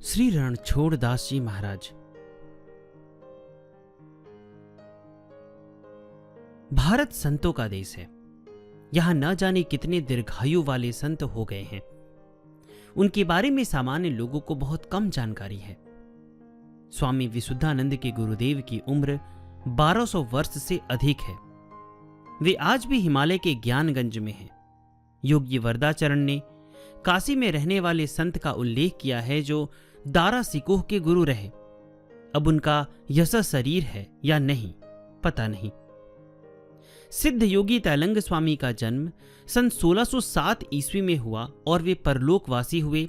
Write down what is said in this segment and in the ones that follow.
श्री रणछोड़ दास जी महाराज। भारत संतों का देश है। यहां न जाने कितने दीर्घायु वाले संत हो गए हैं। उनके बारे में सामान्य लोगों को बहुत कम जानकारी है। स्वामी विशुद्धानंद के गुरुदेव की उम्र 1200 वर्ष से अधिक है। वे आज भी हिमालय के ज्ञानगंज में हैं। योगी वरदाचरण ने काशी में रहने वाले संत का उल्लेख किया है जो दारा सिकोह के गुरु रहे। अब उनका यश शरीर है या नहीं पता नहीं। सिद्ध योगी तैलंग स्वामी का जन्म सन 1607 ईस्वी में हुआ और वे परलोकवासी हुए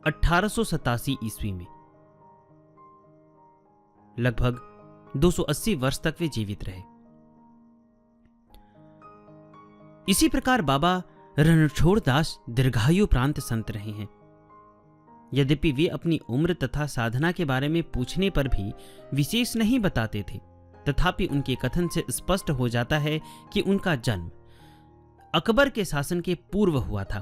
1887 ईस्वी में। लगभग 280 वर्ष तक वे जीवित रहे। इसी प्रकार बाबा रणछोड़ दास दीर्घायु प्रांत संत रहे हैं। यद्यपि वे अपनी उम्र तथा साधना के बारे में पूछने पर भी विशेष नहीं बताते थे, तथापि उनके कथन से स्पष्ट हो जाता है कि उनका जन्म अकबर के शासन के पूर्व हुआ था।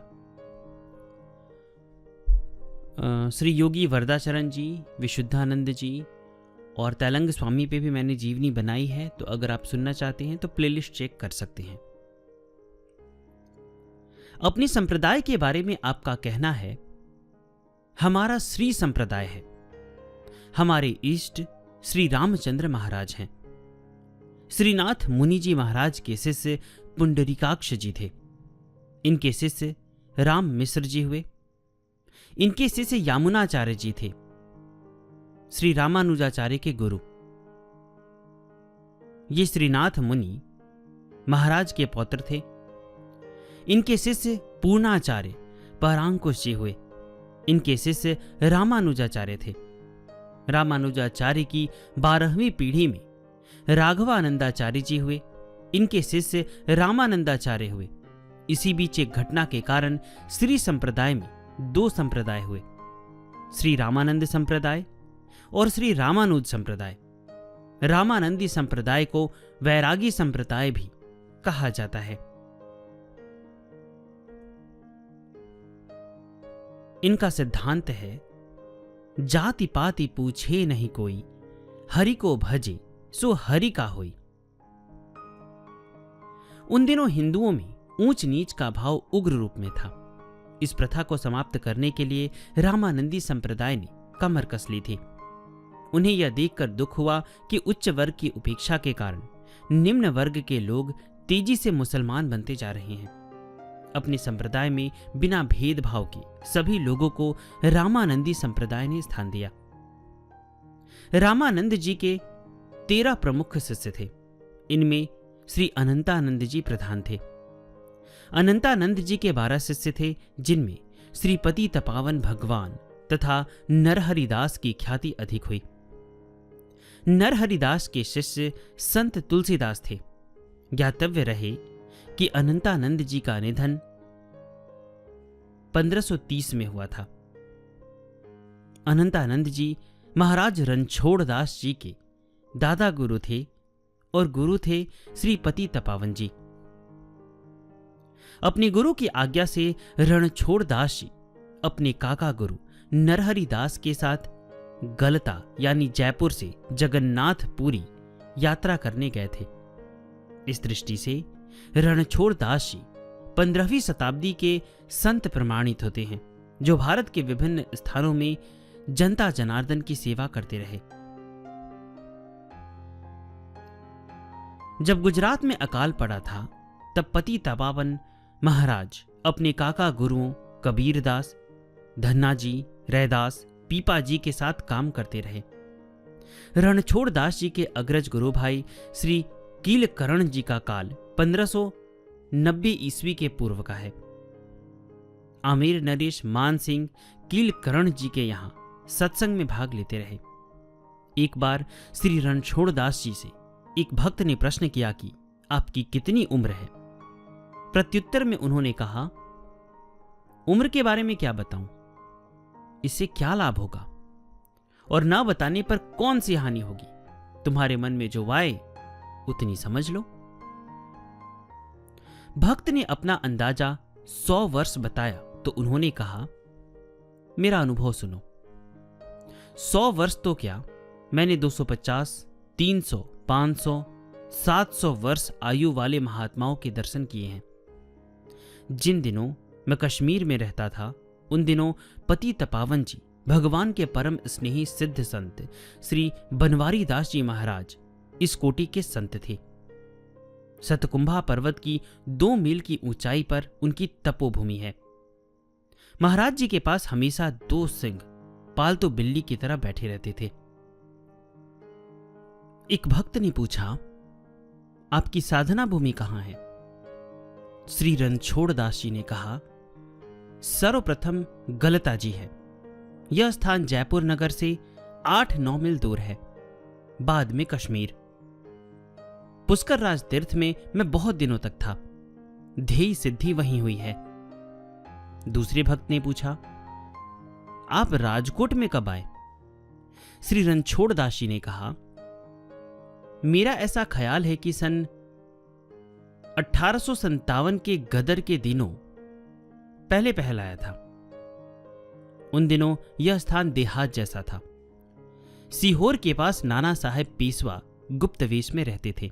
श्री योगी वरदाचरण जी, विशुद्धानंद जी और तैलंग स्वामी पे भी मैंने जीवनी बनाई है, तो अगर आप सुनना चाहते हैं तो प्लेलिस्ट चेक कर सकते हैं। अपनी संप्रदाय के बारे में आपका कहना है, हमारा श्री संप्रदाय है। हमारे इष्ट श्री रामचंद्र महाराज हैं। श्रीनाथ मुनि जी महाराज के शिष्य पुंडरीकाक्ष जी थे। इनके शिष्य राम मिश्र जी हुए। इनके शिष्य यामुनाचार्य जी थे, श्री रामानुजाचार्य के गुरु। ये श्रीनाथ मुनि महाराज के पौत्र थे। इनके शिष्य पूर्णाचार्य परांकुश जी हुए। इनके शिष्य रामानुजाचार्य थे। रामानुजाचार्य की 12वीं पीढ़ी में राघवानंदाचार्य जी हुए। इनके शिष्य रामानंदाचार्य हुए। इसी बीच एक घटना के कारण श्री संप्रदाय में 2 संप्रदाय हुए, श्री रामानंद संप्रदाय और श्री रामानुज संप्रदाय। रामानंदी संप्रदाय को वैरागी संप्रदाय भी कहा जाता है। इनका सिद्धांत है, जाति पाति पूछे नहीं कोई, हरि को भजे सो हरि का होई। उन दिनों हिंदुओं में ऊंच नीच का भाव उग्र रूप में था। इस प्रथा को समाप्त करने के लिए रामानंदी संप्रदाय ने कमर कस ली थी। उन्हें यह देखकर दुख हुआ कि उच्च वर्ग की उपेक्षा के कारण निम्न वर्ग के लोग तेजी से मुसलमान बनते जा रहे हैं। अपने संप्रदाय में बिना भेदभाव के सभी लोगों को रामानंदी संप्रदाय ने स्थान दिया। रामानंद जी के 13 प्रमुख शिष्य थे। इनमें श्री अनंतानंद जी प्रधान थे। अनंतानंद जी के 12 शिष्य थे, जिनमें श्रीपति तपावन भगवान तथा नरहरिदास की ख्याति अधिक हुई। नरहरिदास के शिष्य संत तुलसीदास थे। ज्ञातव्य रहे कि अनंतानंद जी का निधन 1530 में हुआ था। अनंतानंद जी महाराज रणछोड़ दास जी के दादा गुरु थे और गुरु थे श्रीपति तपावन जी। अपने गुरु की आज्ञा से रणछोड़ दास जी अपने काका गुरु नरहरिदास के साथ गलता यानी जयपुर से जगन्नाथपुरी यात्रा करने गए थे। इस दृष्टि से रणछोड़ दास जी 15वीं शताब्दी के संत प्रमाणित होते हैं, जो भारत के विभिन्न स्थानों में जनता जनार्दन की सेवा करते रहे। जब गुजरात में अकाल पड़ा था, तब पति तपावन महाराज अपने काका गुरुओं कबीरदास, धन्नाजी, रैदास, पीपा जी के साथ काम करते रहे। रणछोड़ दास जी के अग्रज गुरु भाई श्री कीलकरण जी का काल 1590 ईस्वी के पूर्व का है। आमेर नरेश मान सिंह कीलकरण जी के यहां सत्संग में भाग लेते रहे। एक बार श्री रणछोड़ दास जी से एक भक्त ने प्रश्न किया कि आपकी कितनी उम्र है। प्रत्युत्तर में उन्होंने कहा, उम्र के बारे में क्या बताऊं, इससे क्या लाभ होगा और ना बताने पर कौन सी हानि होगी। तुम्हारे मन में जो आए उतनी समझ लो। भक्त ने अपना अंदाजा 100 वर्ष बताया तो उन्होंने कहा, मेरा अनुभव सुनो। 100 वर्ष तो क्या, मैंने 250, 300, 500, 700 वर्ष आयु वाले महात्माओं के दर्शन किए हैं। जिन दिनों मैं कश्मीर में रहता था, उन दिनों पतित पावन जी, भगवान के परम स्नेही सिद्ध संत श्री बनवारी दास जी महाराज इस कोटि के संत थे। सतकुंभा पर्वत की 2 मील की ऊंचाई पर उनकी तपोभूमि है। महाराज जी के पास हमेशा 2 सिंह पालतू बिल्ली की तरह बैठे रहते थे। एक भक्त ने पूछा, आपकी साधना भूमि कहां है? श्री रणछोड़ दास जी ने कहा, सर्वप्रथम गलता जी है। यह स्थान जयपुर नगर से 8-9 मील दूर है। बाद में कश्मीर। पुष्कर राज तीर्थ में मैं बहुत दिनों तक था। ध्येय सिद्धि वहीं हुई है। दूसरे भक्त ने पूछा, आप राजकोट में कब आए? श्री रणछोड़ दास जी ने कहा, मेरा ऐसा ख्याल है कि सन 1857 के गदर के दिनों पहले आया था। उन दिनों यह स्थान देहात जैसा था। सीहोर के पास नाना साहेब पेशवा गुप्त वेश में रहते थे।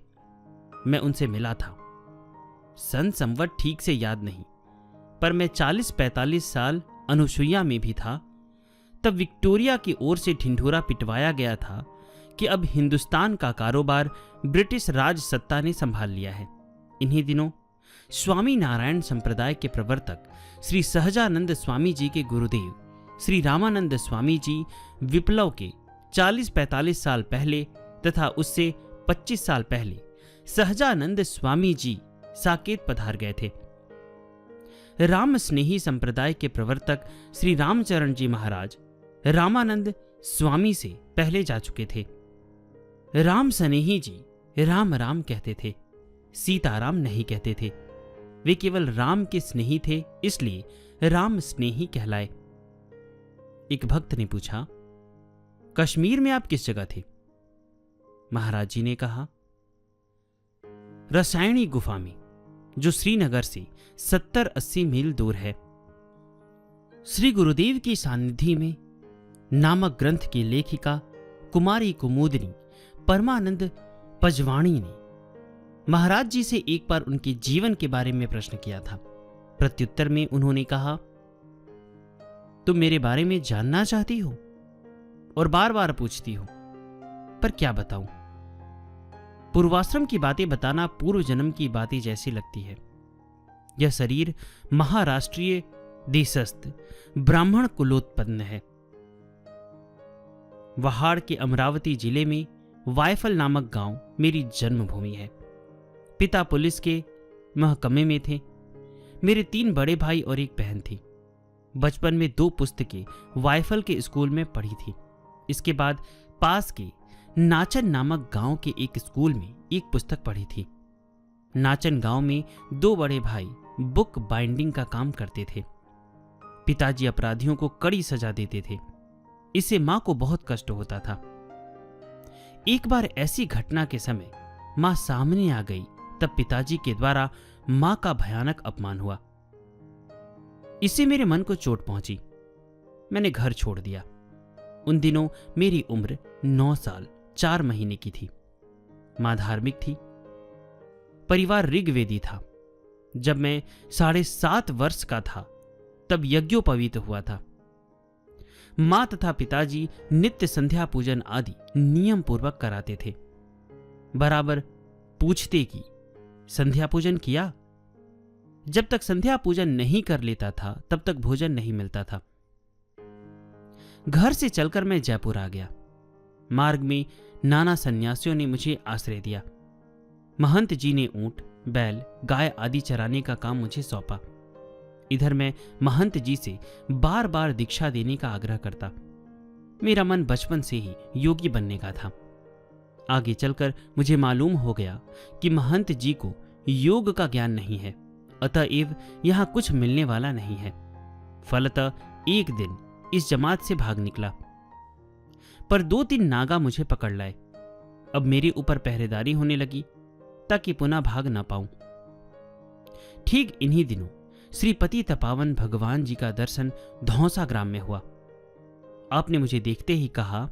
मैं उनसे मिला था। सन संवत ठीक से याद नहीं, पर मैं 40-45 साल अनुसुईया में भी था। तब विक्टोरिया की ओर से ढिंढोरा पिटवाया गया था कि अब हिंदुस्तान का कारोबार ब्रिटिश राज सत्ता ने संभाल लिया है। इन्हीं दिनों स्वामी नारायण संप्रदाय के प्रवर्तक श्री सहजानंद स्वामी जी के गुरुदेव श्री रामानंद स्वामी जी विप्लव के 40-45 साल पहले तथा उससे 25 साल पहले सहजानंद स्वामी जी साकेत पधार गए थे। राम स्नेही संप्रदाय के प्रवर्तक श्री रामचरण जी महाराज रामानंद स्वामी से पहले जा चुके थे। राम स्नेही जी राम राम कहते थे, सीताराम नहीं कहते थे। वे केवल राम के स्नेही थे, इसलिए राम स्नेही कहलाए। एक भक्त ने पूछा, कश्मीर में आप किस जगह थे? महाराज जी ने कहा, रसायनी गुफा में, जो श्रीनगर से 70-80 मील दूर है। श्री गुरुदेव की सानिधि में नामक ग्रंथ की लेखिका कुमारी कुमुदनी परमानंद पजवाणी ने महाराज जी से एक बार उनके जीवन के बारे में प्रश्न किया था। प्रत्युत्तर में उन्होंने कहा, तुम मेरे बारे में जानना चाहती हो और बार बार पूछती हो, पर क्या बताऊं? पूर्वाश्रम की बातें बताना पूर्व जन्म की बातें जैसी लगती है। यह शरीर महाराष्ट्रीय देशस्थ ब्राह्मण कुलोत्पन्न है। वहाड़ के अमरावती जिले में वायफल नामक गांव मेरी जन्मभूमि है। पिता पुलिस के महकमे में थे। मेरे 3 बड़े भाई और एक बहन थी। बचपन में 2 पुस्तकें वायफल के स्कूल में पढ़ी थी। इसके बाद पास के नाचन नामक गांव के एक स्कूल में एक पुस्तक पढ़ी थी। नाचन गांव में 2 बड़े भाई बुक बाइंडिंग का काम करते थे। पिताजी अपराधियों को कड़ी सजा देते थे। इससे मां को बहुत कष्ट होता था। एक बार ऐसी घटना के समय मां सामने आ गई, तब पिताजी के द्वारा मां का भयानक अपमान हुआ। इससे मेरे मन को चोट पहुंची। मैंने घर छोड़ दिया। उन दिनों मेरी उम्र 9 साल 4 महीने की थी। मां धार्मिक थी। परिवार ऋग्वेदी था। जब मैं 7.5 वर्ष का था, तब यज्ञोपवीत हुआ था। मां तथा पिताजी नित्य संध्या पूजन आदि नियम पूर्वक कराते थे। बराबर पूछते कि संध्या पूजन किया? जब तक संध्या पूजन नहीं कर लेता था, तब तक भोजन नहीं मिलता था। घर से चलकर मैं जयपुर आ गया। मार्ग में नाना सन्यासियों ने मुझे आश्रय दिया। महंत जी ने ऊंट, बैल, गाय आदि चराने का काम मुझे सौंपा। इधर मैं महंत जी से बार बार दीक्षा देने का आग्रह करता। मेरा मन बचपन से ही योगी बनने का था। आगे चलकर मुझे मालूम हो गया कि महंत जी को योग का ज्ञान नहीं है, अतएव यहां कुछ मिलने वाला नहीं है। फलतः एक दिन इस जमात से भाग निकला, पर 2-3 नागा मुझे पकड़ लाए। अब मेरे ऊपर पहरेदारी होने लगी ताकि पुनः भाग ना पाऊं। ठीक इन्हीं दिनों श्री पतित पावन भगवान जी का दर्शन धौंसा ग्राम में हुआ। आपने मुझे देखते ही कहा,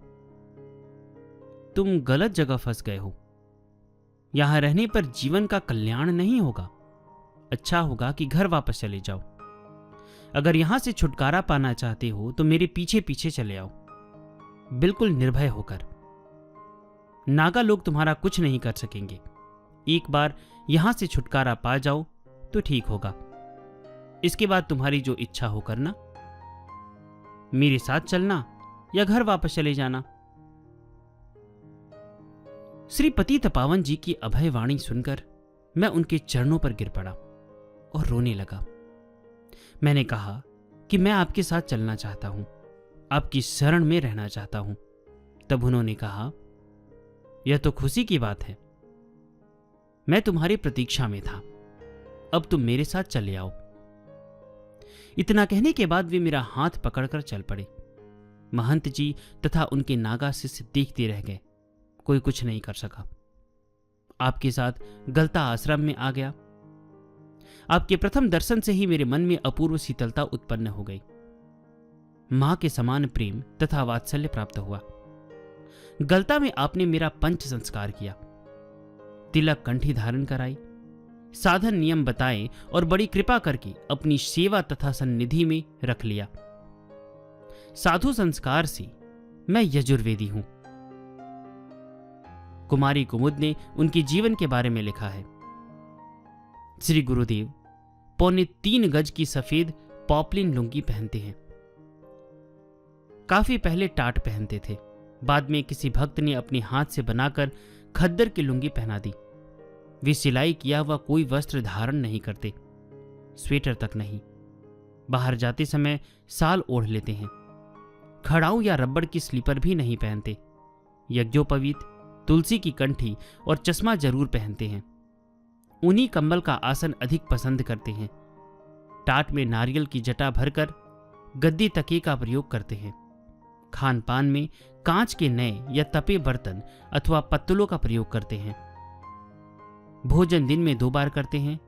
तुम गलत जगह फंस गए हो। यहां रहने पर जीवन का कल्याण नहीं होगा। अच्छा होगा कि घर वापस चले जाओ। अगर यहां से छुटकारा पाना चाहते हो तो मेरे पीछे पीछे चले आओ, बिल्कुल निर्भय होकर। नागा लोग तुम्हारा कुछ नहीं कर सकेंगे। एक बार यहां से छुटकारा पा जाओ तो ठीक होगा। इसके बाद तुम्हारी जो इच्छा हो करना, मेरे साथ चलना या घर वापस चले जाना। श्री पतित पावन जी की अभय वाणी सुनकर मैं उनके चरणों पर गिर पड़ा और रोने लगा। मैंने कहा कि मैं आपके साथ चलना चाहता हूं, आपकी शरण में रहना चाहता हूं। तब उन्होंने कहा, यह तो खुशी की बात है। मैं तुम्हारी प्रतीक्षा में था, अब तुम मेरे साथ चले आओ। इतना कहने के बाद वे मेरा हाथ पकड़कर चल पड़े। महंत जी तथा उनके नागा शिष्य देखते रह गए। कोई कुछ नहीं कर सका। आपके साथ गलता आश्रम में आ गया। आपके प्रथम दर्शन से ही मेरे मन में अपूर्व शीतलता उत्पन्न हो गई। मां के समान प्रेम तथा वात्सल्य प्राप्त हुआ। गलता में आपने मेरा पंच संस्कार किया, तिलक कंठी धारण कराई, साधन नियम बताए और बड़ी कृपा करके अपनी सेवा तथा सन्निधि में रख लिया। साधु संस्कार से मैं यजुर्वेदी हूं। कुमारी कुमुद ने उनके जीवन के बारे में लिखा है। श्री गुरुदेव 3.25 गज की सफेद पॉपलिन लुंगी पहनते हैं। काफी पहले टाट पहनते थे, बाद में किसी भक्त ने अपने हाथ से बनाकर खद्दर की लुंगी पहना दी। वे सिलाई किया हुआ कोई वस्त्र धारण नहीं करते, स्वेटर तक नहीं। बाहर जाते समय साल ओढ़ लेते हैं। खड़ाऊ या रबड़ की स्लीपर भी नहीं पहनते। यज्ञोपवीत, तुलसी की कंठी और चश्मा जरूर पहनते हैं। उन्हीं कंबल का आसन अधिक पसंद करते हैं। टाट में नारियल की जटा भरकर गद्दी तकिए का प्रयोग करते हैं। खान पान में कांच के नए या तपे बर्तन अथवा पत्तलों का प्रयोग करते हैं। भोजन दिन में 2 बार करते हैं,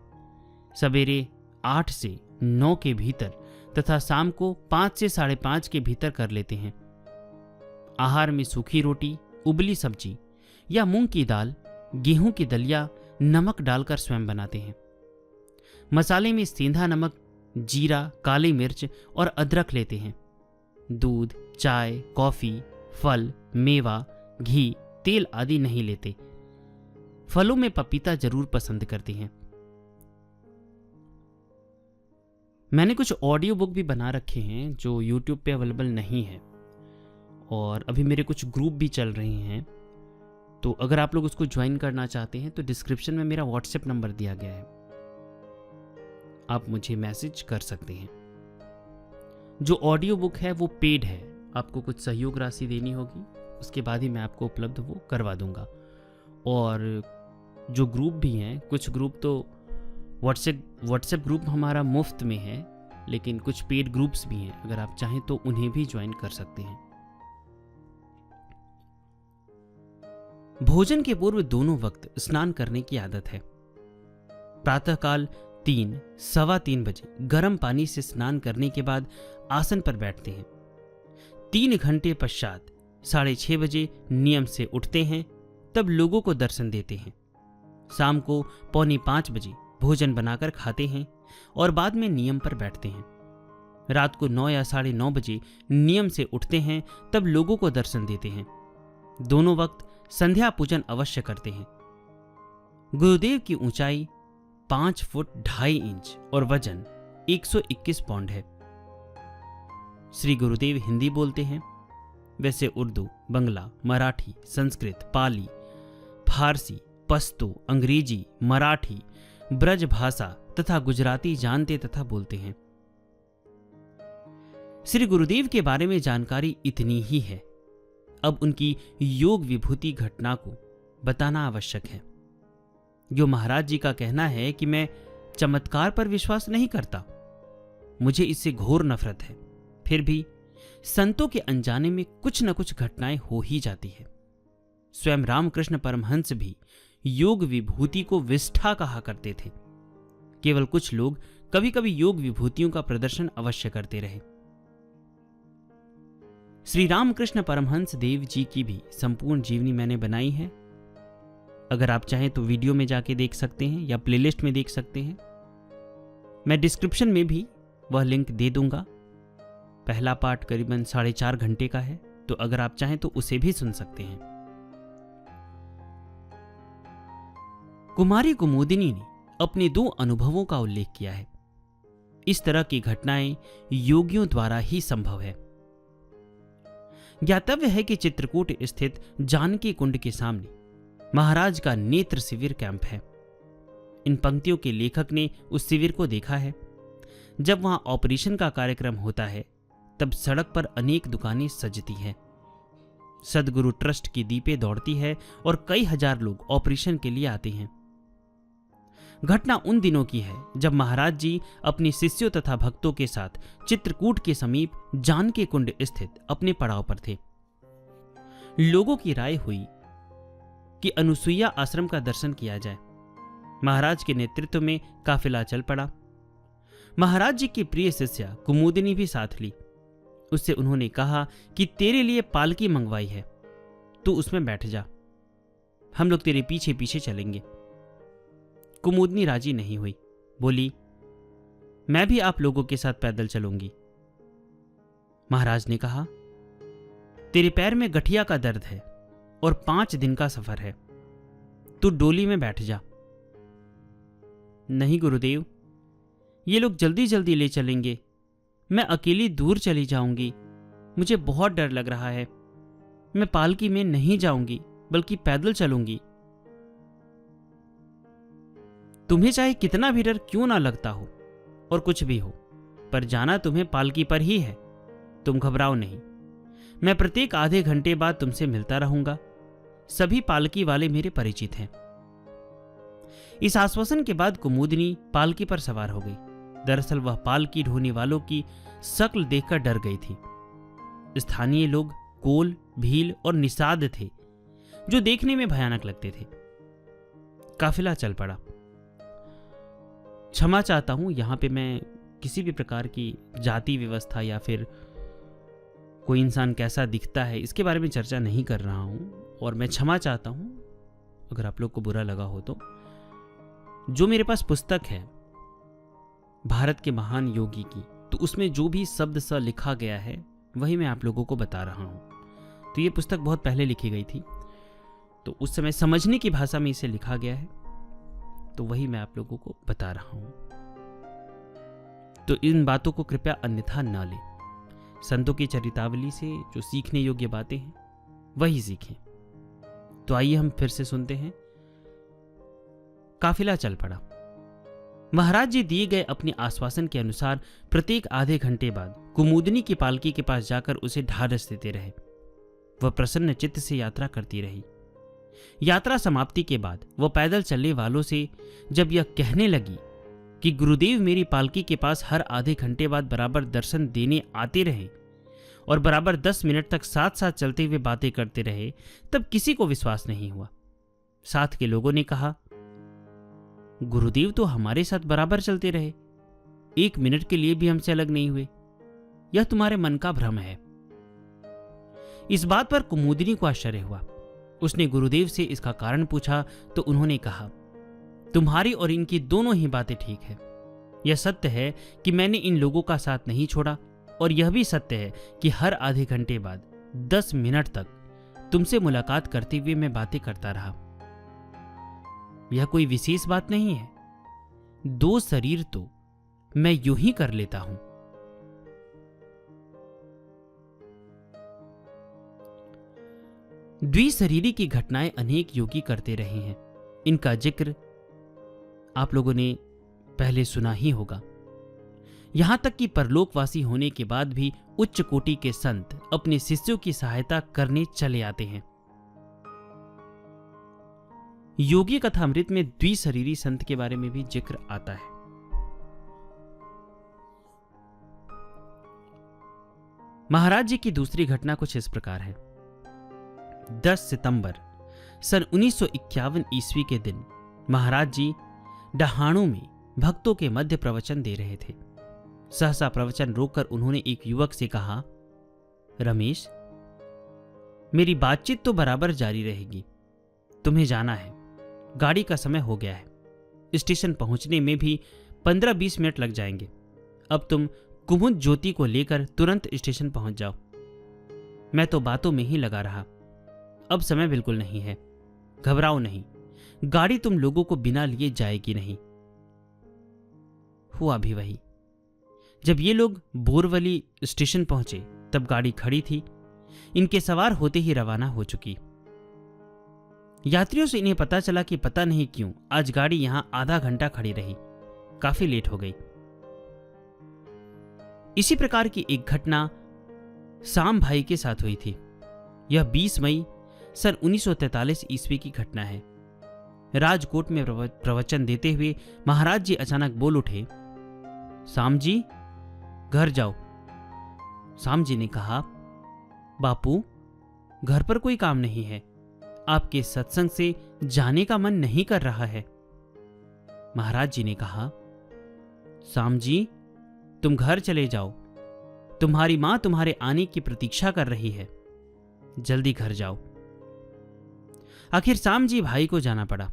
सवेरे 8 से 9 के भीतर तथा शाम को 5 से 5:30 के भीतर कर लेते हैं। आहार में सूखी रोटी, उबली सब्जी या मूंग की दाल, गेहूं की दलिया नमक डालकर स्वयं बनाते हैं। मसाले में सेंधा नमक, जीरा, काली मिर्च और अदरक लेते हैं। दूध, चाय, कॉफी, फल, मेवा, घी, तेल आदि नहीं लेते। फलों में पपीता जरूर पसंद करते हैं। मैंने कुछ ऑडियो बुक भी बना रखे हैं जो YouTube पे अवेलेबल नहीं है, और अभी मेरे कुछ ग्रुप भी चल रहे हैं। तो अगर आप लोग उसको ज्वाइन करना चाहते हैं तो डिस्क्रिप्शन में मेरा व्हाट्सएप नंबर दिया गया है, आप मुझे मैसेज कर सकते हैं। जो ऑडियो बुक है वो पेड है, आपको कुछ सहयोग राशि देनी होगी, उसके बाद ही मैं आपको उपलब्ध वो करवा दूंगा। और जो ग्रुप भी हैं, कुछ ग्रुप तो व्हाट्सएप ग्रुप हमारा मुफ्त में है, लेकिन कुछ पेड ग्रुप्स भी हैं। अगर आप चाहें तो उन्हें भी ज्वाइन कर सकते हैं। भोजन के पूर्व दोनों वक्त स्नान करने की आदत है। प्रातःकाल 3, 3:15 बजे गर्म पानी से स्नान करने के बाद आसन पर बैठते हैं। 3 घंटे पश्चात 6:30 बजे नियम से उठते हैं, तब लोगों को दर्शन देते हैं। शाम को 4:45 बजे भोजन बनाकर खाते हैं और बाद में नियम पर बैठते हैं। रात को 9 या 9:30 बजे नियम से उठते हैं, तब लोगों को दर्शन देते हैं। दोनों वक्त संध्या पूजन अवश्य करते हैं। गुरुदेव की ऊंचाई 5 फुट 2.5 इंच और वजन 121 पाउंड है। श्री गुरुदेव हिंदी बोलते हैं। वैसे उर्दू, बंगला, मराठी, संस्कृत, पाली, फारसी, पश्तो, अंग्रेजी, मराठी, ब्रज भाषा तथा गुजराती जानते तथा बोलते हैं। श्री गुरुदेव के बारे में जानकारी इतनी ही है। अब उनकी योग विभूति घटना को बताना आवश्यक है। जो महाराज जी का कहना है कि मैं चमत्कार पर विश्वास नहीं करता, मुझे इससे घोर नफरत है। फिर भी संतों के अनजाने में कुछ न कुछ घटनाएं हो ही जाती है। स्वयं रामकृष्ण परमहंस भी योग विभूति को विष्ठा कहा करते थे। केवल कुछ लोग कभी कभी योग विभूतियों का प्रदर्शन अवश्य करते रहे। श्री रामकृष्ण परमहंस देव जी की भी संपूर्ण जीवनी मैंने बनाई है। अगर आप चाहें तो वीडियो में जाके देख सकते हैं या प्लेलिस्ट में देख सकते हैं। मैं डिस्क्रिप्शन में भी वह लिंक दे दूंगा। पहला पार्ट करीबन 4.5 घंटे का है, तो अगर आप चाहें तो उसे भी सुन सकते हैं। कुमारी कुमुदिनी ने अपने 2 अनुभवों का उल्लेख किया है। इस तरह की घटनाएं योगियों द्वारा ही संभव है। ज्ञातव्य है कि चित्रकूट स्थित जानकी कुंड के सामने महाराज का नेत्र शिविर कैंप है। इन पंक्तियों के लेखक ने उस शिविर को देखा है। जब वहां ऑपरेशन का कार्यक्रम होता है तब सड़क पर अनेक दुकानें सजती हैं। सदगुरु ट्रस्ट की दीपें दौड़ती है और कई हजार लोग ऑपरेशन के लिए आते हैं। घटना उन दिनों की है जब महाराज जी अपने शिष्यों तथा भक्तों के साथ चित्रकूट के समीप जानकी कुंड स्थित अपने पड़ाव पर थे। लोगों की राय हुई कि अनुसुईया आश्रम का दर्शन किया जाए। महाराज के नेतृत्व में काफिला चल पड़ा। महाराज जी की प्रिय शिष्या कुमुदिनी भी साथ ली। उससे उन्होंने कहा कि तेरे लिए पालकी मंगवाई है, तू उसमें बैठ जा, हम लोग तेरे पीछे पीछे चलेंगे। कुमुदिनी राजी नहीं हुई, बोली मैं भी आप लोगों के साथ पैदल चलूंगी। महाराज ने कहा तेरे पैर में गठिया का दर्द है और 5 दिन का सफर है, तू डोली में बैठ जा। नहीं गुरुदेव, ये लोग जल्दी जल्दी ले चलेंगे, मैं अकेली दूर चली जाऊंगी, मुझे बहुत डर लग रहा है, मैं पालकी में नहीं जाऊंगी बल्कि पैदल चलूंगी। तुम्हें चाहे कितना भी डर क्यों ना लगता हो और कुछ भी हो, पर जाना तुम्हें पालकी पर ही है, तुम घबराओ नहीं। मैं प्रत्येक आधे घंटे बाद तुमसे मिलता रहूंगा। सभी पालकी वाले मेरे परिचित हैं। इस आश्वासन के बाद कुमुदिनी पालकी पर सवार हो गई। दरअसल वह पालकी ढोने वालों की शक्ल देखकर डर गई थी। स्थानीय लोग कोल, भील और निषाद थे, जो देखने में भयानक लगते थे। काफिला चल पड़ा। क्षमा चाहता हूं, यहां पे मैं किसी भी प्रकार की जाति व्यवस्था या फिर कोई इंसान कैसा दिखता है इसके बारे में चर्चा नहीं कर रहा हूं, और मैं क्षमा चाहता हूं अगर आप लोग को बुरा लगा हो तो। जो मेरे पास पुस्तक है भारत के महान योगी की, तो उसमें जो भी शब्द स लिखा गया है वही मैं आप लोगों को बता रहा हूं। तो ये पुस्तक बहुत पहले लिखी गई थी, तो उस समय समझने की भाषा में इसे लिखा गया है, तो वही मैं आप लोगों को बता रहा हूं। तो इन बातों को कृपया अन्यथा न लें। संतों की चरितावली से जो सीखने योग्य बातें हैं वही सीखें। तो आइए हम फिर से सुनते हैं। काफिला चल पड़ा। महाराज जी दिए गए अपने आश्वासन के अनुसार प्रत्येक आधे घंटे बाद कुमुदिनी की पालकी के पास जाकर उसे ढाढ़स देते रहे। वह प्रसन्न चित्त से यात्रा करती रही। यात्रा समाप्ति के बाद वह पैदल चलने वालों से जब यह कहने लगी कि गुरुदेव मेरी पालकी के पास हर आधे घंटे बाद बराबर दर्शन देने आते रहे और बराबर 10 मिनट तक साथ साथ चलते हुए बातें करते रहे, तब किसी को विश्वास नहीं हुआ। साथ के लोगों ने कहा गुरुदेव तो हमारे साथ बराबर चलते रहे, 1 मिनट के लिए भी हमसे अलग नहीं हुए, यह तुम्हारे मन का भ्रम है। इस बात पर कुमुदिनी को आश्चर्य हुआ। उसने गुरुदेव से इसका कारण पूछा तो उन्होंने कहा तुम्हारी और इनकी दोनों ही बातें ठीक है। यह सत्य है कि मैंने इन लोगों का साथ नहीं छोड़ा, और यह भी सत्य है कि हर आधे घंटे बाद 10 मिनट तक तुमसे मुलाकात करते हुए मैं बातें करता रहा। यह कोई विशेष बात नहीं है। 2 शरीर तो मैं यूं ही कर लेता हूं। द्विशरीरी की घटनाएं अनेक योगी करते रहे हैं। इनका जिक्र आप लोगों ने पहले सुना ही होगा। यहां तक कि परलोकवासी होने के बाद भी उच्च कोटि के संत अपने शिष्यों की सहायता करने चले आते हैं। योगी कथामृत में द्विशरीरी संत के बारे में भी जिक्र आता है। महाराज जी की दूसरी घटना कुछ इस प्रकार है। 10 सितंबर सन 1951 ईस्वी के दिन महाराज जी डहाणू में भक्तों के मध्य प्रवचन दे रहे थे। सहसा प्रवचन रोककर उन्होंने एक युवक से कहा, रमेश, मेरी बातचीत तो बराबर जारी रहेगी। तुम्हें जाना है, गाड़ी का समय हो गया है। स्टेशन पहुंचने में भी 15-20 मिनट लग जाएंगे। अब तुम कुमुद ज्योति को लेकर तुरंत स्टेशन पहुंच जाओ। मैं तो बातों में ही लगा रहा, अब समय बिल्कुल नहीं है। घबराओ नहीं, गाड़ी तुम लोगों को बिना लिए जाएगी नहीं। हुआ भी वही। जब ये लोग बोरवली स्टेशन पहुंचे तब गाड़ी खड़ी थी, इनके सवार होते ही रवाना हो चुकी। यात्रियों से इन्हें पता चला कि पता नहीं क्यों आज गाड़ी यहां आधा घंटा खड़ी रही, काफी लेट हो गई। इसी प्रकार की एक घटना साम भाई के साथ हुई थी। यह 20 मई सन 1943 ईस्वी की घटना है। राजकोट में प्रवचन देते हुए महाराज जी अचानक बोल उठे, साम जी घर जाओ। साम जी ने कहा, बापू घर पर कोई काम नहीं है, आपके सत्संग से जाने का मन नहीं कर रहा है। महाराज जी ने कहा, साम जी तुम घर चले जाओ, तुम्हारी मां तुम्हारे आने की प्रतीक्षा कर रही है, जल्दी घर जाओ। आखिर साम जी भाई को जाना पड़ा।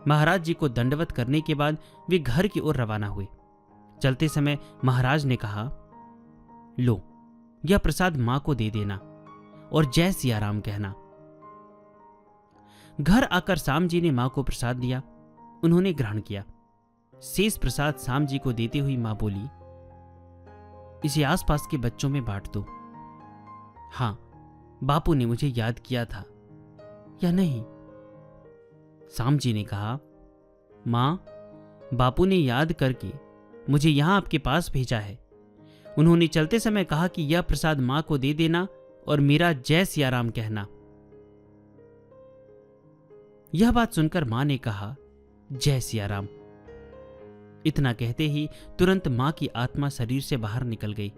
महाराज जी को दंडवत करने के बाद वे घर की ओर रवाना हुए। चलते समय महाराज ने कहा, लो यह प्रसाद मां को दे देना और जय सियाराम कहना। घर आकर साम जी ने मां को प्रसाद दिया, उन्होंने ग्रहण किया। शेष प्रसाद साम जी को देते हुई मां बोली, इसे आसपास के बच्चों में बांट दो। हां, बापू ने मुझे याद किया था या नहीं? साम जी ने कहा, मां बापू ने याद करके मुझे यहां आपके पास भेजा है। उन्होंने चलते समय कहा कि यह प्रसाद मां को दे देना और मेरा जय सियाराम कहना। यह बात सुनकर मां ने कहा, जय सियाराम। इतना कहते ही तुरंत मां की आत्मा शरीर से बाहर निकल गई।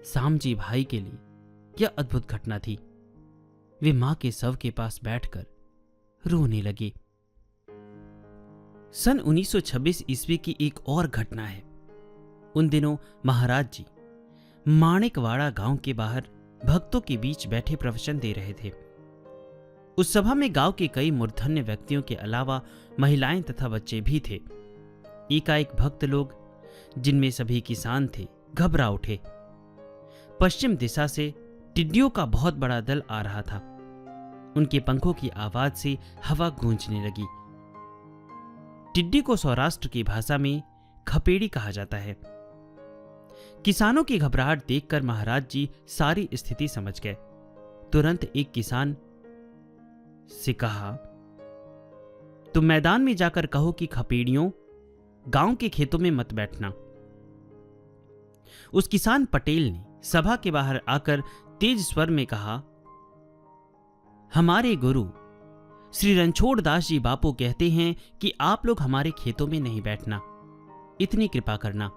साम जी भाई के लिए यह अद्भुत घटना थी। वे मां के शव के पास बैठकर रोने लगे। सन 1926 ईस्वी की एक और घटना है। उन दिनों महाराज जी माणिकवाड़ा गांव के बाहर भक्तों के बीच बैठे प्रवचन दे रहे थे। उस सभा में गांव के कई मूर्धन्य व्यक्तियों के अलावा महिलाएं तथा बच्चे भी थे। एकाएक भक्त लोग, जिनमें सभी किसान थे, घबरा उठे। पश्चिम दिशा से टिड्डियों का बहुत बड़ा दल आ रहा था। उनके पंखों की आवाज से हवा गूंजने लगी। टिड्डी को सौराष्ट्र की भाषा में खपेड़ी कहा जाता है। किसानों की घबराहट देखकर महाराज जी सारी स्थिति समझ गए। तुरंत एक किसान से कहा, तुम मैदान में जाकर कहो कि खपेड़ियों गांव के खेतों में मत बैठना। उस किसान पटेल ने सभा के बाहर आकर तेज स्वर में कहा, हमारे गुरु श्री रणछोड़ दास जी बापू कहते हैं कि आप लोग हमारे खेतों में नहीं बैठना, इतनी कृपा करना।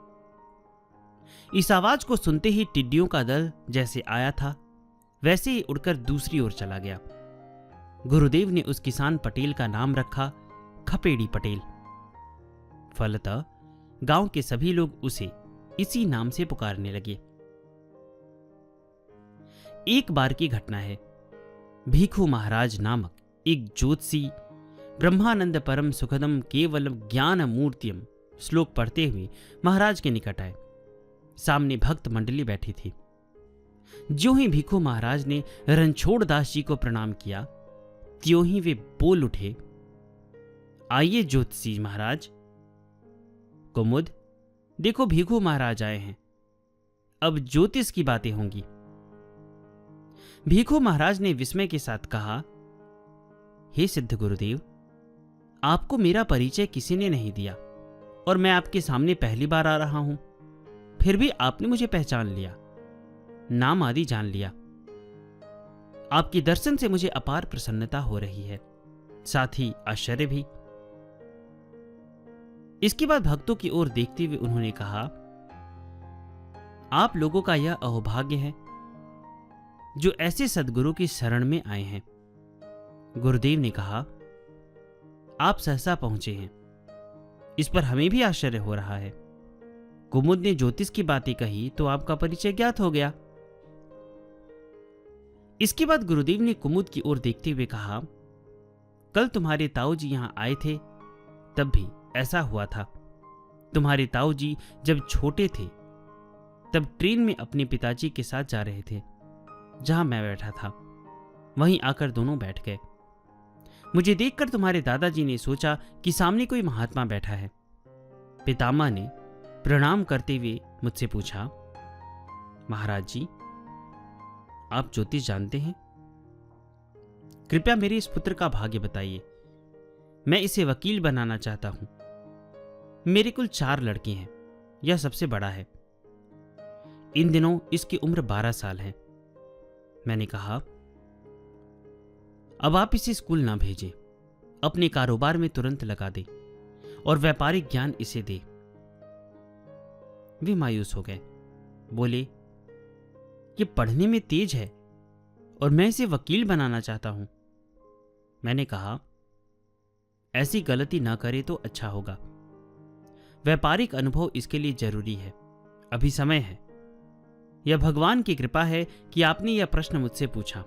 इस आवाज को सुनते ही टिड्डियों का दल जैसे आया था वैसे ही उड़कर दूसरी ओर चला गया। गुरुदेव ने उस किसान पटेल का नाम रखा खपेड़ी पटेल। फलतः गांव के सभी लोग उसे इसी नाम से पुकारने लगे। एक बार की घटना है। भीखू महाराज नामक एक ज्योतिषी ब्रह्मानंद परम सुखदम केवलम ज्ञान मूर्तियम श्लोक पढ़ते हुए महाराज के निकट आए। सामने भक्त मंडली बैठी थी। ज्यों ही भीखू महाराज ने रणछोड़ दास जी को प्रणाम किया, त्यों ही वे बोल उठे, आइए ज्योतिषी महाराज। कुमुद, देखो भीखू महाराज आए हैं, अब ज्योतिष की बातें होंगी। भीखू महाराज ने विस्मय के साथ कहा, हे सिद्ध गुरुदेव, आपको मेरा परिचय किसी ने नहीं दिया और मैं आपके सामने पहली बार आ रहा हूं, फिर भी आपने मुझे पहचान लिया, नाम आदि जान लिया। आपके दर्शन से मुझे अपार प्रसन्नता हो रही है, साथ ही आश्चर्य भी। इसके बाद भक्तों की ओर देखते हुए उन्होंने कहा, आप लोगों का यह अहोभाग्य है जो ऐसे सद्गुरु की शरण में आए हैं। गुरुदेव ने कहा, आप सहसा पहुंचे हैं, इस पर हमें भी आश्चर्य हो रहा है। कुमुद ने ज्योतिष की बातें कही तो आपका परिचय ज्ञात हो गया। इसके बाद गुरुदेव ने कुमुद की ओर देखते हुए कहा, कल तुम्हारे ताऊ जी यहां आए थे, तब भी ऐसा हुआ था। तुम्हारे ताऊ जी जब छोटे थे तब ट्रेन में अपने पिताजी के साथ जा रहे थे। जहां मैं बैठा था वहीं आकर दोनों बैठ गए। मुझे देखकर तुम्हारे दादाजी ने सोचा कि सामने कोई महात्मा बैठा है। पितामह ने प्रणाम करते हुए मुझसे पूछा, महाराज जी, आप ज्योतिष जानते हैं? कृपया मेरे इस पुत्र का भाग्य बताइए। मैं इसे वकील बनाना चाहता हूं। मेरे कुल 4 लड़के हैं, यह सबसे बड़ा है। इन दिनों इसकी उम्र 12 साल है। मैंने कहा, अब आप इसे स्कूल ना भेजें, अपने कारोबार में तुरंत लगा दे और व्यापारिक ज्ञान इसे दे। वे मायूस हो गए, बोले, ये पढ़ने में तेज है और मैं इसे वकील बनाना चाहता हूं। मैंने कहा, ऐसी गलती ना करे तो अच्छा होगा। व्यापारिक अनुभव इसके लिए जरूरी है। अभी समय है। यह भगवान की कृपा है कि आपने यह प्रश्न मुझसे पूछा।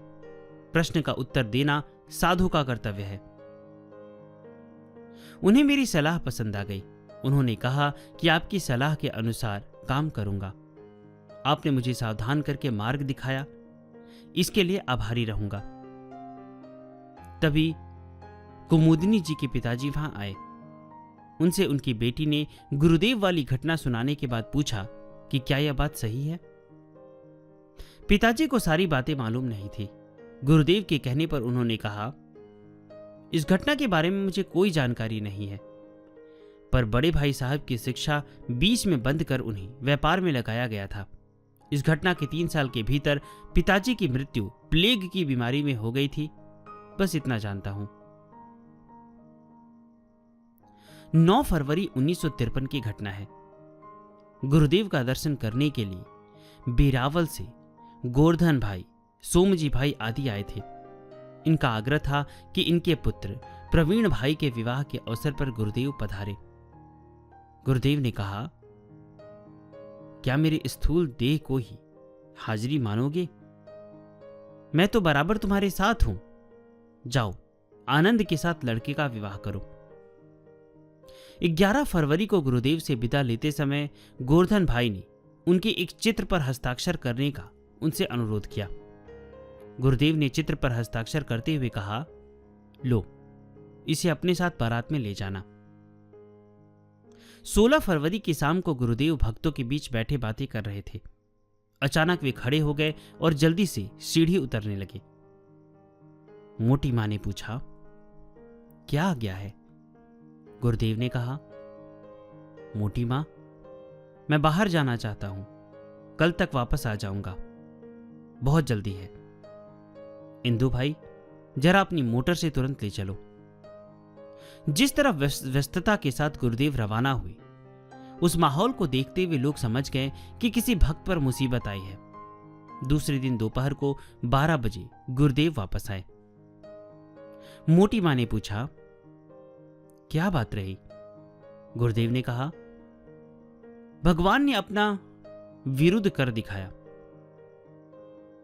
प्रश्न का उत्तर देना साधु का कर्तव्य है। उन्हें मेरी सलाह पसंद आ गई। उन्होंने कहा कि आपकी सलाह के अनुसार काम करूंगा। आपने मुझे सावधान करके मार्ग दिखाया, इसके लिए आभारी रहूंगा। तभी कुमुदिनी जी के पिताजी वहां आए। उनसे उनकी बेटी ने गुरुदेव वाली घटना सुनाने के बाद पूछा कि क्या यह बात सही है। पिताजी को सारी बातें मालूम नहीं थी। गुरुदेव के कहने पर उन्होंने कहा, इस घटना के बारे में मुझे कोई जानकारी नहीं है, पर बड़े भाई साहब की शिक्षा बीच में बंद कर उन्हें व्यापार में लगाया गया था। इस घटना के 3 साल के भीतर पिताजी की मृत्यु प्लेग की बीमारी में हो गई थी। बस इतना जानता हूं। 9 फरवरी 1953 की घटना है। गुरुदेव का दर्शन करने के लिए बीरावल से गोवर्धन भाई, सोमजी भाई आदि आए थे। इनका आग्रह था कि इनके पुत्र प्रवीण भाई के विवाह के अवसर पर गुरुदेव पधारे। गुरुदेव ने कहा, क्या मेरे स्थूल देह को ही हाजिरी मानोगे? मैं तो बराबर तुम्हारे साथ हूं। जाओ, आनंद के साथ लड़के का विवाह करो। 11 फरवरी को गुरुदेव से विदा लेते समय गोवर्धन भाई ने उनके एक चित्र पर हस्ताक्षर करने का उनसे अनुरोध किया। गुरुदेव ने चित्र पर हस्ताक्षर करते हुए कहा, लो, इसे अपने साथ बारात में ले जाना। 16 फरवरी की शाम को गुरुदेव भक्तों के बीच बैठे बातें कर रहे थे। अचानक वे खड़े हो गए और जल्दी से सीढ़ी उतरने लगे। मोटी मां ने पूछा, क्या आ गया है? गुरुदेव ने कहा, मोटी मां, मैं बाहर जाना चाहता हूं। कल तक वापस आ जाऊंगा। बहुत जल्दी है। इंदु भाई, जरा अपनी मोटर से तुरंत ले चलो। जिस तरह व्यस्तता के साथ गुरुदेव रवाना हुए, उस माहौल को देखते हुए लोग समझ गए कि किसी भक्त पर मुसीबत आई है। दूसरे दिन दोपहर को 12 बजे गुरुदेव वापस आए। मोटी मां ने पूछा, क्या बात रही? गुरुदेव ने कहा, भगवान ने अपना विरुद्ध कर दिखाया।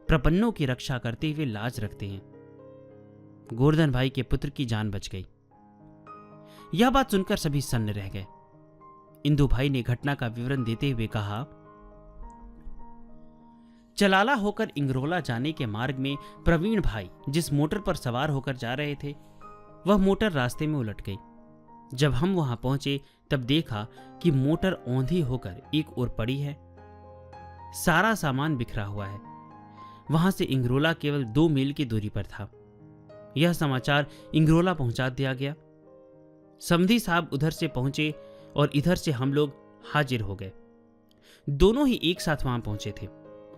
प्रपन्नों की रक्षा करते हुए लाज रखते हैं। गोवर्धन भाई के पुत्र की जान बच गई। यह बात सुनकर सभी सन्न रह गए। इंदु भाई ने घटना का विवरण देते हुए कहा, चलाला होकर इंगरोला जाने के मार्ग में प्रवीण भाई जिस मोटर पर सवार होकर जा रहे थे, वह मोटर रास्ते में उलट गई। जब हम वहां पहुंचे तब देखा कि मोटर औंधी होकर एक ओर पड़ी है। सारा सामान बिखरा हुआ है। वहां से इंगरोला केवल 2 मील की दूरी पर था। यह समाचार इंगरोला पहुंचा दिया गया। समधी साहब उधर से पहुंचे और इधर से हम लोग हाजिर हो गए। दोनों ही एक साथ वहां पहुंचे थे।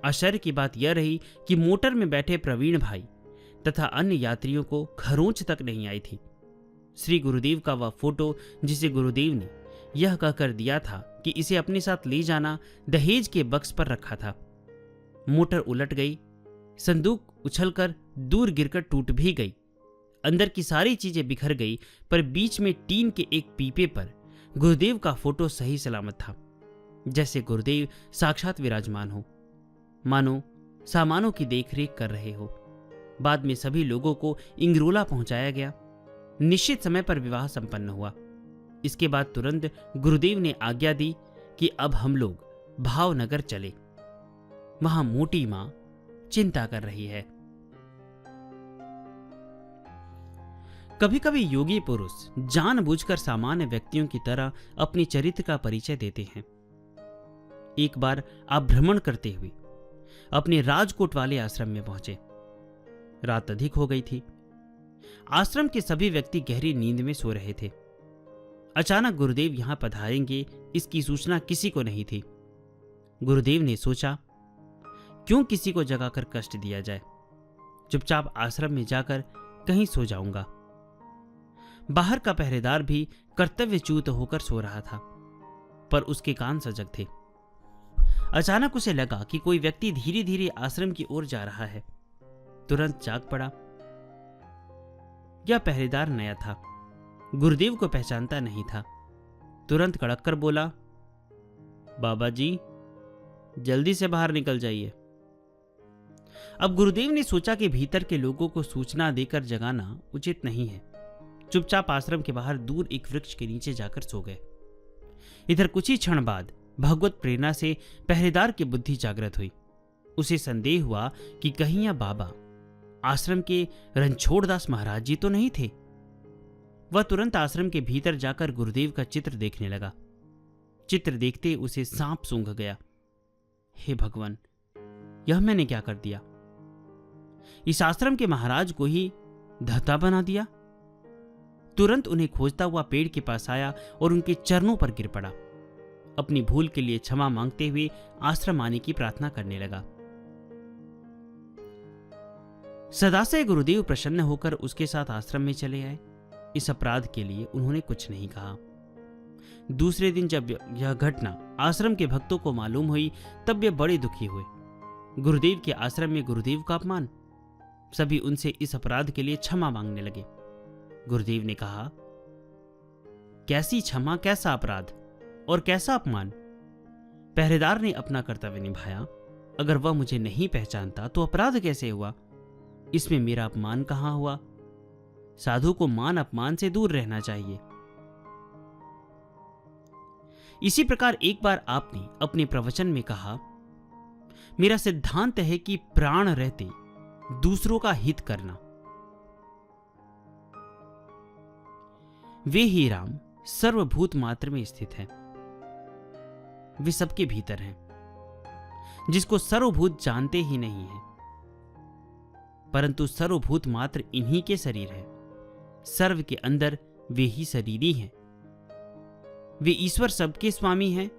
आश्चर्य की बात यह रही कि मोटर में बैठे प्रवीण भाई तथा अन्य यात्रियों को खरोंच तक नहीं आई थी। श्री गुरुदेव का वह फोटो जिसे गुरुदेव ने यह कहकर दिया था कि इसे अपने साथ ले जाना, दहेज के बक्स पर रखा था। मोटर उलट गई। संदूक उछलकर दूर गिरकर टूट भी गई। अंदर की सारी चीजें बिखर गई, पर बीच में टीन के एक पीपे पर गुरुदेव का फोटो सही सलामत था, जैसे गुरुदेव साक्षात विराजमान हो, मानो सामानों की देखरेख कर रहे हो। बाद में सभी लोगों को इंगरोला पहुंचाया गया। निश्चित समय पर विवाह संपन्न हुआ। इसके बाद तुरंत गुरुदेव ने आज्ञा दी कि अब हम लोग भावनगर चले। वहां मोटी मां चिंता कर रही है। कभी कभी योगी पुरुष जानबूझकर सामान्य व्यक्तियों की तरह अपने चरित्र का परिचय देते हैं। एक बार आप भ्रमण करते हुए अपने राजकोट वाले आश्रम में पहुंचे। रात अधिक हो गई थी। आश्रम के सभी व्यक्ति गहरी नींद में सो रहे थे। अचानक गुरुदेव यहां पधारेंगे इसकी सूचना किसी को नहीं थी। गुरुदेव ने सोचा, क्यों किसी को जगाकर कष्ट दिया जाए, चुपचाप आश्रम में जाकर कहीं सो जाऊंगा। बाहर का पहरेदार भी कर्तव्यच्युत होकर सो रहा था, पर उसके कान सजग थे। अचानक उसे लगा कि कोई व्यक्ति धीरे धीरे आश्रम की ओर जा रहा है। तुरंत जाग पड़ा। यह पहरेदार नया था, गुरुदेव को पहचानता नहीं था। तुरंत कड़क कर बोला, बाबा जी, जल्दी से बाहर निकल जाइए। अब गुरुदेव ने सोचा कि भीतर के लोगों को सूचना देकर जगाना उचित नहीं है। चुपचाप आश्रम के बाहर दूर एक वृक्ष के नीचे जाकर सो गए। इधर कुछ ही क्षण बाद भगवत प्रेरणा से पहरेदार की बुद्धि जागृत हुई। उसे संदेह हुआ कि कहीं यह बाबा आश्रम के रणछोड़दास महाराज जी तो नहीं थे। वह तुरंत आश्रम के भीतर जाकर गुरुदेव का चित्र देखने लगा। चित्र देखते उसे सांप सूंघ गया। हे भगवान, यह मैंने क्या कर दिया? इस आश्रम के महाराज को ही धता बना दिया। तुरंत उन्हें खोजता हुआ पेड़ के पास आया और उनके चरणों पर गिर पड़ा। अपनी भूल के लिए क्षमा मांगते हुए आश्रम आने की प्रार्थना करने लगा। सदाशय गुरुदेव प्रसन्न होकर उसके साथ आश्रम में चले आए। इस अपराध के लिए उन्होंने कुछ नहीं कहा। दूसरे दिन जब यह घटना आश्रम के भक्तों को मालूम हुई, तब वे बड़े दुखी हुए। गुरुदेव के आश्रम में गुरुदेव का अपमान। सभी उनसे इस अपराध के लिए क्षमा मांगने लगे। गुरुदेव ने कहा, कैसी क्षमा, कैसा अपराध और कैसा अपमान? पहरेदार ने अपना कर्तव्य निभाया। अगर वह मुझे नहीं पहचानता तो अपराध कैसे हुआ? इसमें मेरा अपमान कहां हुआ? साधु को मान अपमान से दूर रहना चाहिए। इसी प्रकार एक बार आपने अपने प्रवचन में कहा, मेरा सिद्धांत है कि प्राण रहते दूसरों का हित करना। वे ही राम सर्वभूत मात्र में स्थित हैं। वे सबके भीतर हैं, जिसको सर्वभूत जानते ही नहीं है, परंतु सर्वभूत मात्र इन्हीं के शरीर है। सर्व के अंदर वे ही शरीरी हैं। वे ईश्वर सबके स्वामी हैं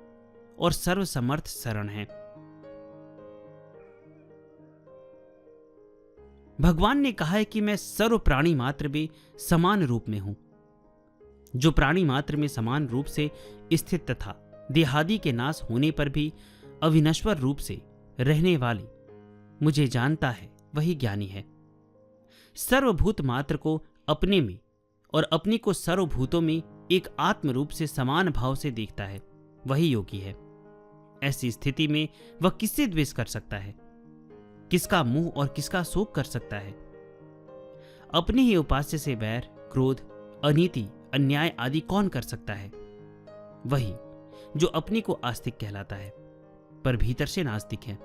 और सर्वसमर्थ शरण हैं। भगवान ने कहा है कि मैं सर्व प्राणी मात्र में समान रूप में हूं। जो प्राणी मात्र में समान रूप से स्थित तथा देहादि के नाश होने पर भी अविनश्वर रूप से रहने वाले मुझे जानता है, वही ज्ञानी है। सर्वभूत मात्र को अपने में और अपनी को सर्वभूतों में एक आत्म रूप से समान भाव से देखता है, वही योगी है। ऐसी स्थिति में वह किससे द्वेष कर सकता है? किसका मुंह और किसका शोक कर सकता है? अपने ही उपास्य से वैर, क्रोध, अनीति, अन्याय आदि कौन कर सकता है? वही जो अपने को आस्तिक कहलाता है, पर भीतर से नास्तिक है।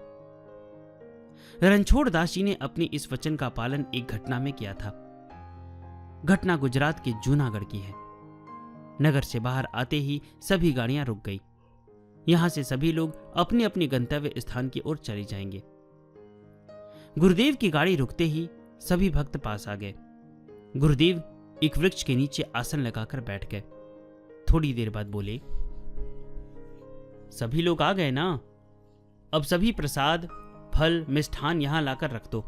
रणछोड़ दास जी ने अपने इस वचन का पालन एक घटना में किया था। घटना गुजरात के जूनागढ़ की है। नगर से बाहर आते ही सभी गाड़ियां रुक गई। यहां से सभी लोग अपने अपने गंतव्य स्थान की ओर चले जाएंगे। गुरुदेव की गाड़ी रुकते ही सभी भक्त पास आ गए। गुरुदेव एक वृक्ष के नीचे आसन लगाकर बैठ गए। थोड़ी देर बाद बोले, सभी लोग आ गए ना? अब सभी प्रसाद, फल, मिष्ठान यहां लाकर रख दो।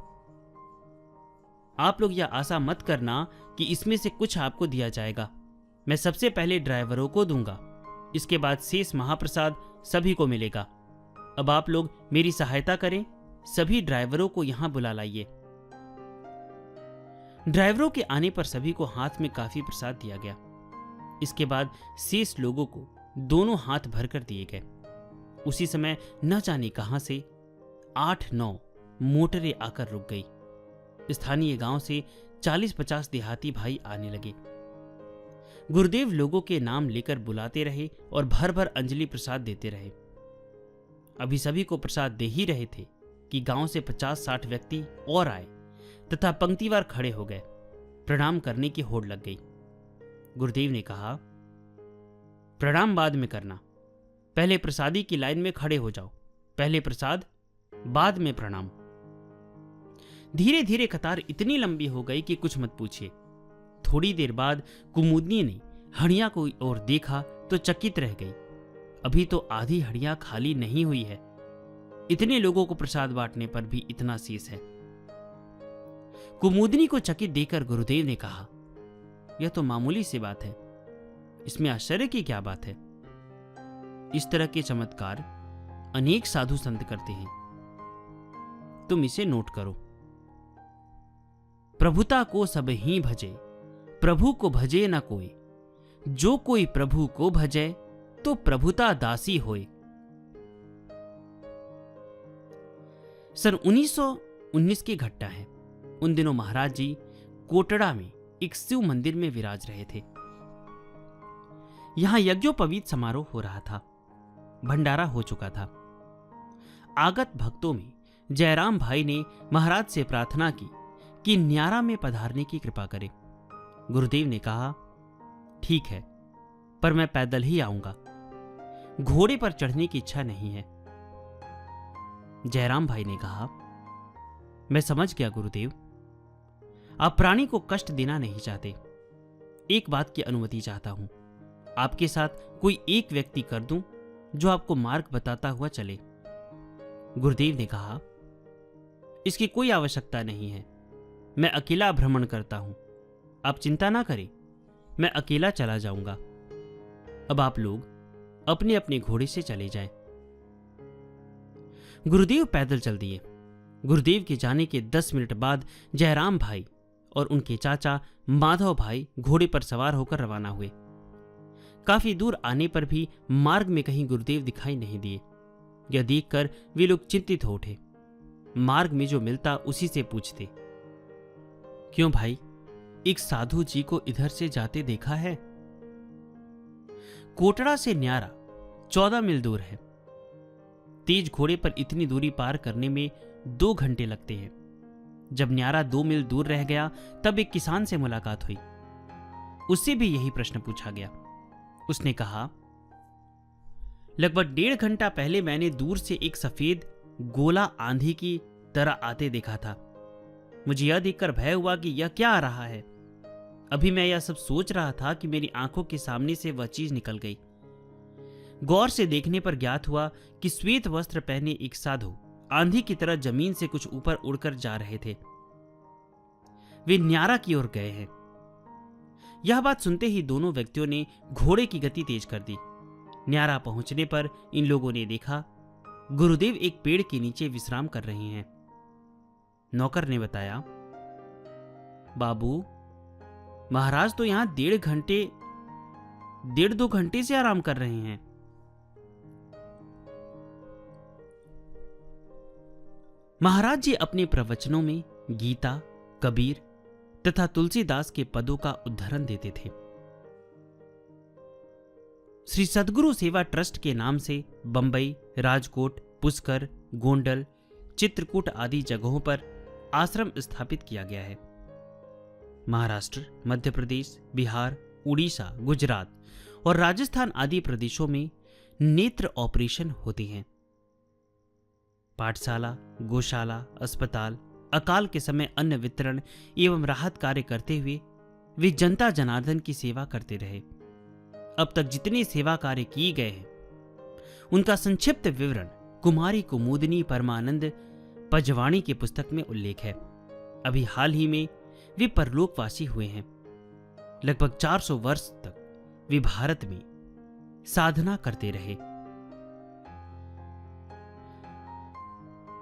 आप लोग यह आशा मत करना कि इसमें से कुछ आपको दिया जाएगा। मैं सबसे पहले ड्राइवरों को दूंगा, इसके बाद शेष महाप्रसाद सभी को मिलेगा। अब आप लोग मेरी सहायता करें, सभी ड्राइवरों को यहां बुला लाइए। ड्राइवरों के आने पर सभी को हाथ में काफी प्रसाद दिया गया। इसके बाद शेष लोगों को दोनों हाथ भरकर दिए गए। उसी समय न जाने कहां से 8-9 मोटरें आकर रुक गई। स्थानीय गांव से 40-50 देहाती भाई आने लगे। गुरुदेव लोगों के नाम लेकर बुलाते रहे और भर भर अंजलि प्रसाद देते रहे। अभी सभी को प्रसाद दे ही रहे थे कि गांव से 50-60 व्यक्ति और आए तथा पंक्तिवार खड़े हो गए। प्रणाम करने की होड़ लग गई। गुरुदेव ने कहा, प्रणाम बाद में करना, पहले प्रसादी की लाइन में खड़े हो जाओ। पहले प्रसाद, बाद में प्रणाम। धीरे धीरे कतार इतनी लंबी हो गई कि कुछ मत पूछिए। थोड़ी देर बाद कुमुदनी ने हड़िया को ओर देखा तो चकित रह गई। अभी तो आधी हड़िया खाली नहीं हुई है। इतने लोगों को प्रसाद बांटने पर भी इतना शेष है। कुमुदनी को चकित देखकर गुरुदेव ने कहा, यह तो मामूली सी बात है, इसमें आश्चर्य की क्या बात है? इस तरह के चमत्कार अनेक साधु संत करते हैं, तुम इसे नोट करो। प्रभुता को सब ही भजे, प्रभु को भजे न कोई, जो कोई प्रभु को भजे तो प्रभुता दासी होए। सन 1919 की घटना है। उन दिनों महाराज जी कोटड़ा में एक शिव मंदिर में विराज रहे थे। यहां यज्ञोपवीत समारोह हो रहा था। भंडारा हो चुका था। आगत भक्तों में जयराम भाई ने महाराज से प्रार्थना की कि न्यारा में पधारने की कृपा करें। गुरुदेव ने कहा, ठीक है, पर मैं पैदल ही आऊंगा, घोड़े पर चढ़ने की इच्छा नहीं है। जयराम भाई ने कहा, मैं समझ गया गुरुदेव, आप प्राणी को कष्ट देना नहीं चाहते। एक बात की अनुमति चाहता हूं, आपके साथ कोई एक व्यक्ति कर दूं जो आपको मार्ग बताता हुआ चले। गुरुदेव ने कहा, इसकी कोई आवश्यकता नहीं है, मैं अकेला भ्रमण करता हूं, आप चिंता ना करें, मैं अकेला चला जाऊंगा। अब आप लोग अपने अपने घोड़े से चले जाएं। गुरुदेव पैदल चल दिए। गुरुदेव के जाने के 10 मिनट बाद जयराम भाई और उनके चाचा माधव भाई घोड़े पर सवार होकर रवाना हुए। काफी दूर आने पर भी मार्ग में कहीं गुरुदेव दिखाई नहीं दिए। यह देखकर वे लोग चिंतित हो उठे। मार्ग में जो मिलता उसी से पूछते, क्यों भाई, एक साधु जी को इधर से जाते देखा है? कोटड़ा से न्यारा 14 मील दूर है। तेज घोड़े पर इतनी दूरी पार करने में 2 घंटे लगते हैं। जब न्यारा 2 मील दूर रह गया तब एक किसान से मुलाकात हुई। उससे भी यही प्रश्न पूछा गया। उसने कहा, लगभग 1.5 घंटा पहले मैंने दूर से एक सफेद गोला आंधी की तरह आते देखा था। मुझे यह देखकर भय हुआ कि यह क्या आ रहा है। अभी मैं यह सब सोच रहा था कि मेरी आंखों के सामने से वह चीज निकल गई। गौर से देखने पर ज्ञात हुआ कि श्वेत वस्त्र पहने एक साधु आंधी की तरह जमीन से कुछ ऊपर उड़कर जा रहे थे। वे न्यारा की ओर गए हैं। यह बात सुनते ही दोनों व्यक्तियों ने घोड़े की गति तेज कर दी। न्यारा पहुंचने पर इन लोगों ने देखा गुरुदेव एक पेड़ के नीचे विश्राम कर रहे हैं। नौकर ने बताया, बाबू, महाराज तो यहां 1.5-2 घंटे से आराम कर रहे हैं। महाराज जी अपने प्रवचनों में गीता, कबीर तथा तुलसीदास के पदों का उद्धरण देते थे। श्री सद्गुरु सेवा ट्रस्ट के नाम से बंबई, राजकोट, पुष्कर, गोंडल, चित्रकूट आदि जगहों पर आश्रम स्थापित किया गया है। महाराष्ट्र, मध्य प्रदेश, बिहार, उड़ीसा, गुजरात और राजस्थान आदि प्रदेशों में नेत्र ऑपरेशन होते हैं। पाठशाला, गौशाला, अस्पताल, अकाल के समय अन्न वितरण एवं राहत कार्य करते हुए वे जनता जनार्दन की सेवा करते रहे। अब तक जितने सेवा कार्य किए गए हैं उनका संक्षिप्त विवरण कुमारी कुमुदनी परमानंद पजवाणी की पुस्तक में उल्लेख है। अभी हाल ही में वे परलोकवासी हुए हैं। लगभग 400 वर्ष तक वे भारत में साधना करते रहे।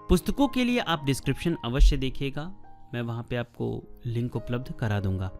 पुस्तकों के लिए आप डिस्क्रिप्शन अवश्य देखिएगा, मैं वहां पे आपको लिंक उपलब्ध करा दूंगा।